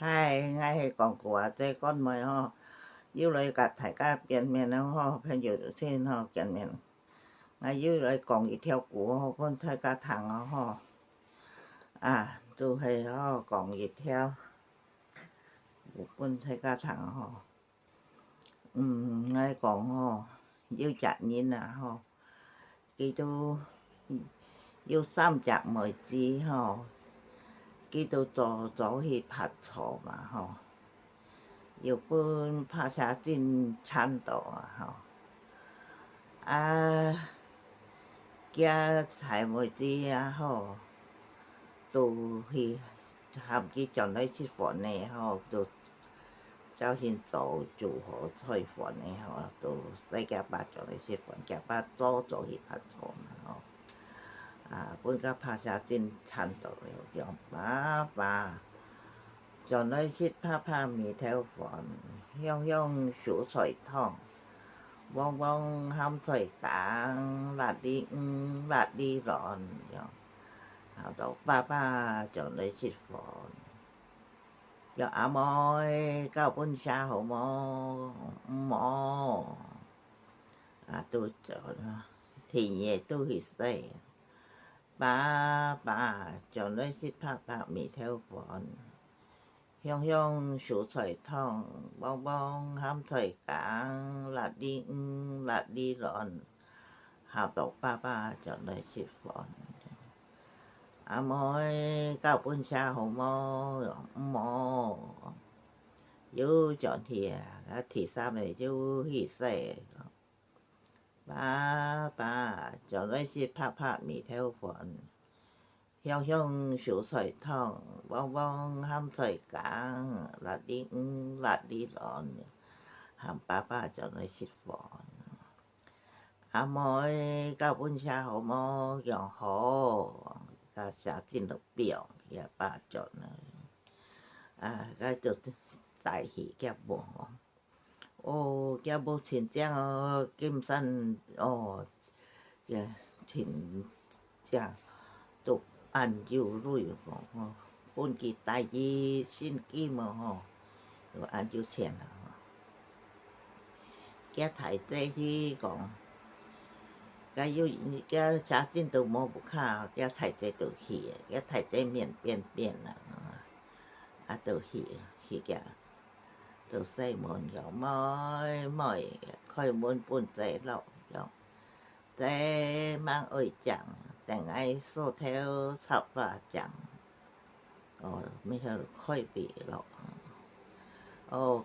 Hai ngày còn của thế con mời họ yêu lời cả thải ca biển miền nó họ phải dự thiên họ kiện miền ngay yêu lời còn ý theo của họ con thải ca thẳng họ tôi hay họ còn ý theo con thải ca thẳng họ ngay còn họ yêu chặt nhìn là họ khi tôi yêu xăm chặt mời gì họ khi tôi cho hi phát thọ mà họ yêu quânภาษาจีนชันต่อhọ kia thải một tí họ tù thì hàm cái chọn lấy chiếc phỏn này họ tù cháu hiện tổ chủ họ thôi phỏn này họ tù xây cái bà chọn lấy chiếc phỏn cái bà cho thì phát thổ mà họ bốn cáiภาษาจีนชันต่อเลยkiểu bà chọn lấy chiếcผ้ามีแถวฝอนย่องสูสอยทองbong hâm thời cả là đi rọn hào tàu ba chọn lấy xịt phòn cho môi cao bún xa hổ mò tôi chọn thì nhẹ tôi thì say ba chọn lấy xịt ba mì theo phòn hyong số sợi thong bong hâm thời cả là đi rọn hào tộc ba chọn lấy xịt phòn môi cao bún xa hổ mò dư chọn thì sao này dư hỉ sẻ ba chọn lấy xịt mì theo phòn hyong số sợi thong bong hâm thời cả là đi rọn hàm ba chọn lấy xịt phòn môi cao bún xa hổ mò dọn hổ xã tin được biểu thì bà chọn cái được tại hỷ cái bộ cái bộ thiên trang kim san thiên trang tục ăn yêu rồi bốn kỳ tại gì xin kim mà rồi ăn yêu tiền cái thải tây thì còn cái xã tin từ mô bục hà cái thải tây từ hỉ cái thải tây miền biển là từ hỉ cái từ xây môn kiểu mỏi khơi môn buồn dễ lộ kiểu dễ mang ơi chẳngแต่ไงโซเทลสับว่าจังไม่ใช่ค่อยปีหรอก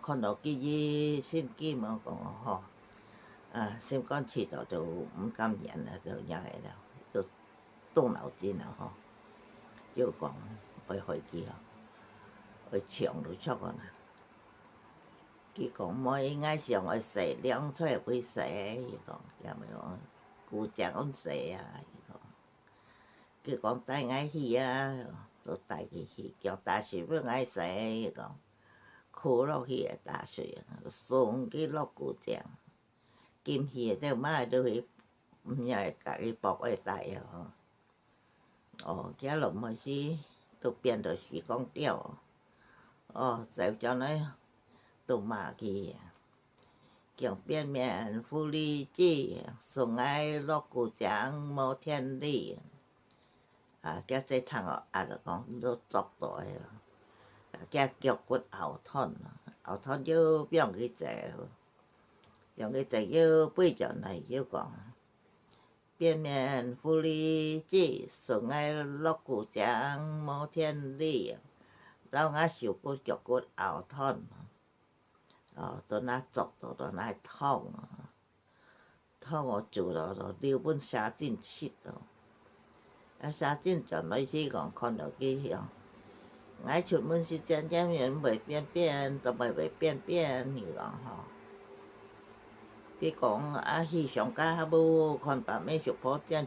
คนดอกกี้ยี่สิ้นกี้มาก่อนฮะxem con chỉ tao đều cảm nhận là đều nhảy đâu đều động não筋了哈就講會去記去搶到出個啦佢講每ngày上去食兩出嚟會食佢講有咪講古正咁食佢講帶愛去都帶佢去叫大水不愛食佢講苦落去大水送佢落古正kim hìa theo má tôi nhảy cả cái bọc ở tại cái lồng mà xí tôi biến rồi xí con tiêu dạy cho nó tôi mà kì kiểu biến miền phu ly chi sống ai lo cụ chẳng mô thiên đi cái dây thằng là con nó chọc tội cái kiểu quần áo thon chứ biết cái trẻ dòng cái trẻ như bây giờ này như còn biên miền phu ly chi sống ngay lo cụ chẳng mô thiên đi lao ngã xỉu cô chọc cô ảo thon tôi nát chọc tôi nát thong ở chủ đó điều bốn xã tin xịt xã tin cho nói gì còn con đầu kia hiểu ngay chuột môn xịt chân cha miền bởi biên tao bởi biên thì còn họ cái con hi sống cá bu còn bà mấy chục phó chân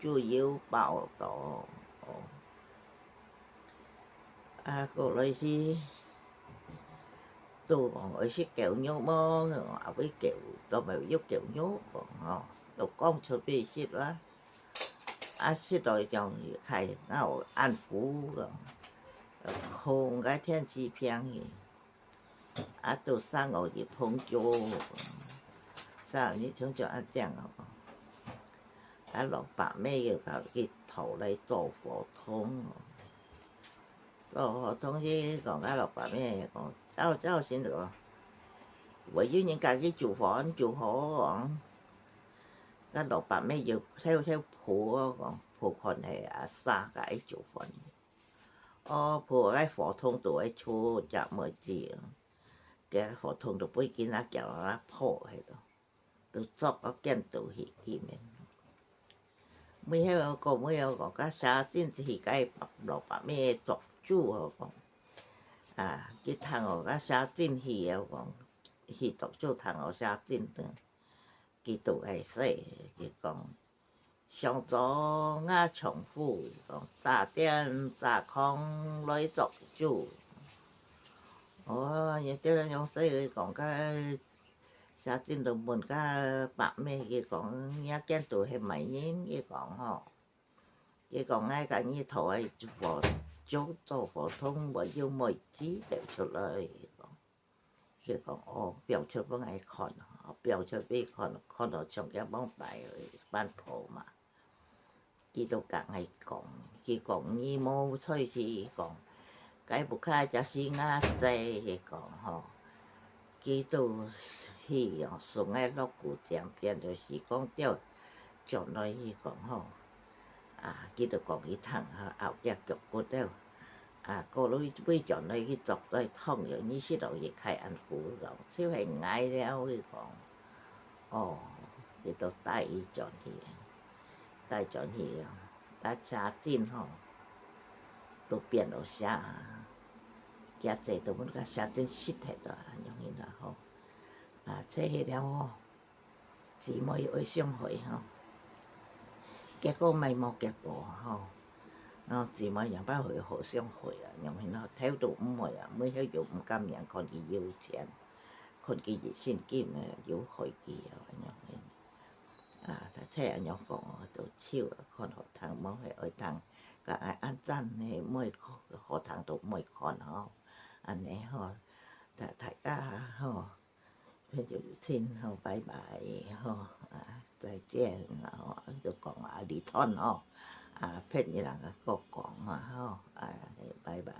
chu yếu bảo tổ cô lấy gì tôi còn ở chiếc kẹo nhô mơ với kẹo tôi mà giúp kẹo nhố còn tôi con cho bị xịt quá xịt rồi chồng thầy nào ăn phú rồi 空个天气便宜，啊都三个月碰着，三日碰着安正哦，啊600要搞去投嚟做活通，做活通去講啊600講，照先得，為咗人家去住房住好講，啊600要睇鋪講，鋪看係啊3個住房。鋪cái phổ thông tụi ấy chú chả mới gì cái phổ thông tụi bây kia nó kiểu nó phổ hết rồi tụi chọc có kiện tụi hì mình mới hay có cái xa tin thì cái bọc lọc bà mẹ chọc chú hả con cái thằng ở cái xa tin hì con hì chọc chú thằng ở xa tin cái tụi ấy sẽ cái con上咗啱重複打電打空來作主，亦即係用細講個沙丁度門個白咩嘅講，一間度係咪煙嘅講嗬？嘅講嗌緊呢頭係活做活通，我要梅子就出來講，嘅講標出幫佢看，標出俾看到上嘅幫擺班鋪嘛。佢都講係講，佢講呢冇吹是講，解不開就是啱仔嘅講嗬，佢都係用送喺落古店邊就是講掉將來佢講嗬，佢都講佢聽後隻腳骨掉，過來會將來佢作來通咗呢時度亦係安撫講，超係嗌了佢講，佢都帶佢將去。帶轉去啊！大家真吼都變到啥？家姐都muốn個啥真實喺度，用佢啦吼。這係了吼，姊妹愛上會吼，結果咪冇結果吼。姊妹人班會好相會用佢啦，睇到唔會每曉有唔甘人看佢要錢，看佢熱線金要開機用佢。睇人有講都超看學堂冇係愛堂，個安真係每學堂都每看嗬，安尼嗬，大家嗬，佢就先嗬拜拜嗬，再見嗬，就講離婚嗬，騙人個講嗬，拜拜。